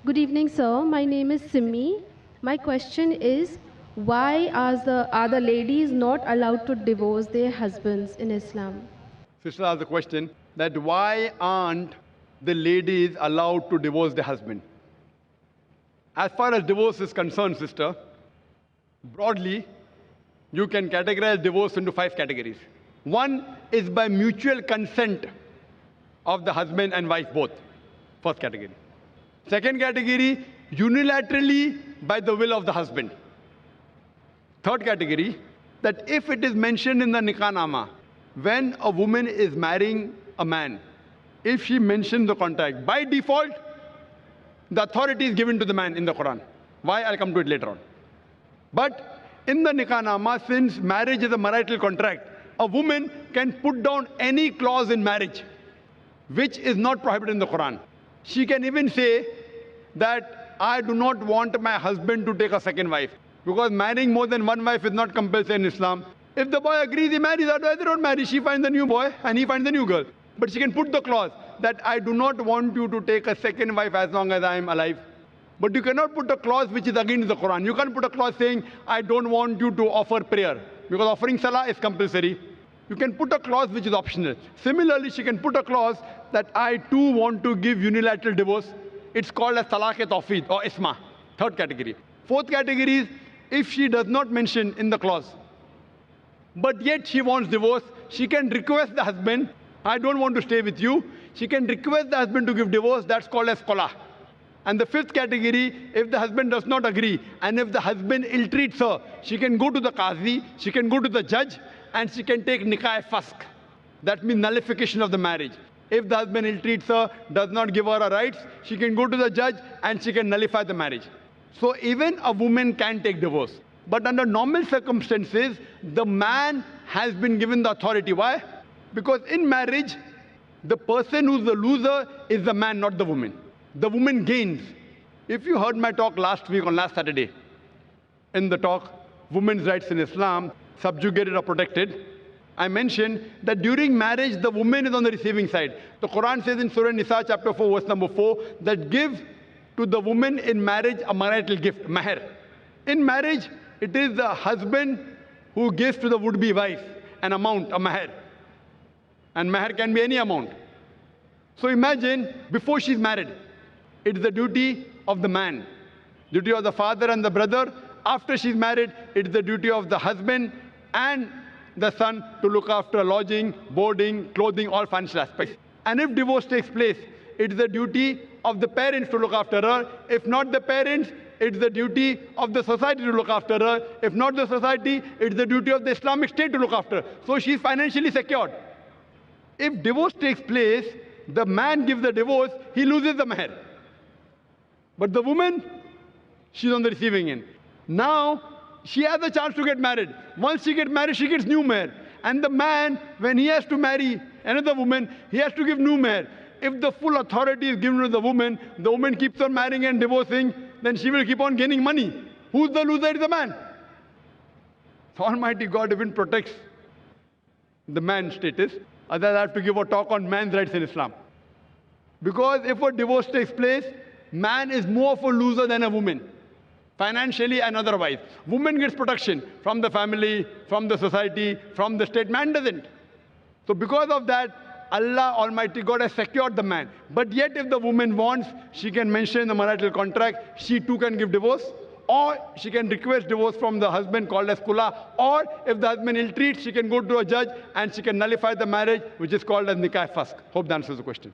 Good evening, sir. My name is Simi. My question is, why are the ladies not allowed to divorce their husbands in Islam? Sister asked the question that why aren't the ladies allowed to divorce their husband? As far as divorce is concerned, sister, broadly, you can categorize divorce into 5 categories. One is by mutual consent of the husband and wife both. First category. Second category, unilaterally by the will of the husband. Third category, that if it is mentioned in the Nikah Nama, when a woman is marrying a man, if she mentions the contract, by default, the authority is given to the man in the Quran. Why? I'll come to it later on. But in the Nikah Nama, since marriage is a marital contract, a woman can put down any clause in marriage which is not prohibited in the Quran. She can even say that I do not want my husband to take a second wife, because marrying more than one wife is not compulsory in Islam. If the boy agrees, he marries, otherwise they don't marry. She finds a new boy and he finds a new girl. But she can put the clause that I do not want you to take a second wife as long as I am alive. But you cannot put a clause which is against the Quran. You can't put a clause saying, I don't want you to offer prayer, because offering salah is compulsory. You can put a clause which is optional. Similarly, she can put a clause that I too want to give unilateral divorce. It's called as talaq-e-tawfeed or isma. Third category. Fourth category is if she does not mention in the clause, but yet she wants divorce, she can request the husband, I don't want to stay with you. She can request the husband to give divorce. That's called as qala. And the fifth category, if the husband does not agree, and if the husband ill-treats her, she can go to the qazi, she can go to the judge, and she can take nikah-e-fask. That means nullification of the marriage. If the husband ill-treats her, does not give her her rights, she can go to the judge and she can nullify the marriage. So even a woman can take divorce. But under normal circumstances, the man has been given the authority. Why? Because in marriage, the person who's the loser is the man, not the woman. The woman gains. If you heard my talk last week on last Saturday, in the talk, Women's Rights in Islam, Subjugated or Protected, I mentioned that during marriage, the woman is on the receiving side. The Quran says in Surah Nisa, chapter 4, verse number 4, that give to the woman in marriage a marital gift, mahr. In marriage, it is the husband who gives to the would-be wife an amount, a mahr. And mahr can be any amount. So imagine, before she's married, it's the duty of the man, duty of the father and the brother. After she's married, it's the duty of the husband and the son to look after lodging, boarding, clothing, all financial aspects. And if divorce takes place, it's the duty of the parents to look after her. If not the parents, it's the duty of the society to look after her. If not the society, it's the duty of the Islamic State to look after her. So she's financially secured. If divorce takes place, the man gives the divorce, he loses the mahr. But the woman, she's on the receiving end. Now, she has a chance to get married. Once she gets married, she gets new mahr. And the man, when he has to marry another woman, he has to give new mahr. If the full authority is given to the woman keeps on marrying and divorcing, then she will keep on gaining money. Who's the loser? Is the man. So Almighty God even protects the man's status. Otherwise, I have to give a talk on man's rights in Islam. Because if a divorce takes place, man is more of a loser than a woman, financially and otherwise. Woman gets protection from the family, from the society, from the state. Man doesn't. So because of that, Allah Almighty God has secured the man. But yet if the woman wants, she can mention in the marital contract, she too can give divorce. Or she can request divorce from the husband, called as khula. Or if the husband ill-treats, she can go to a judge and she can nullify the marriage, which is called as nikah-e-fask. Hope that answers the question.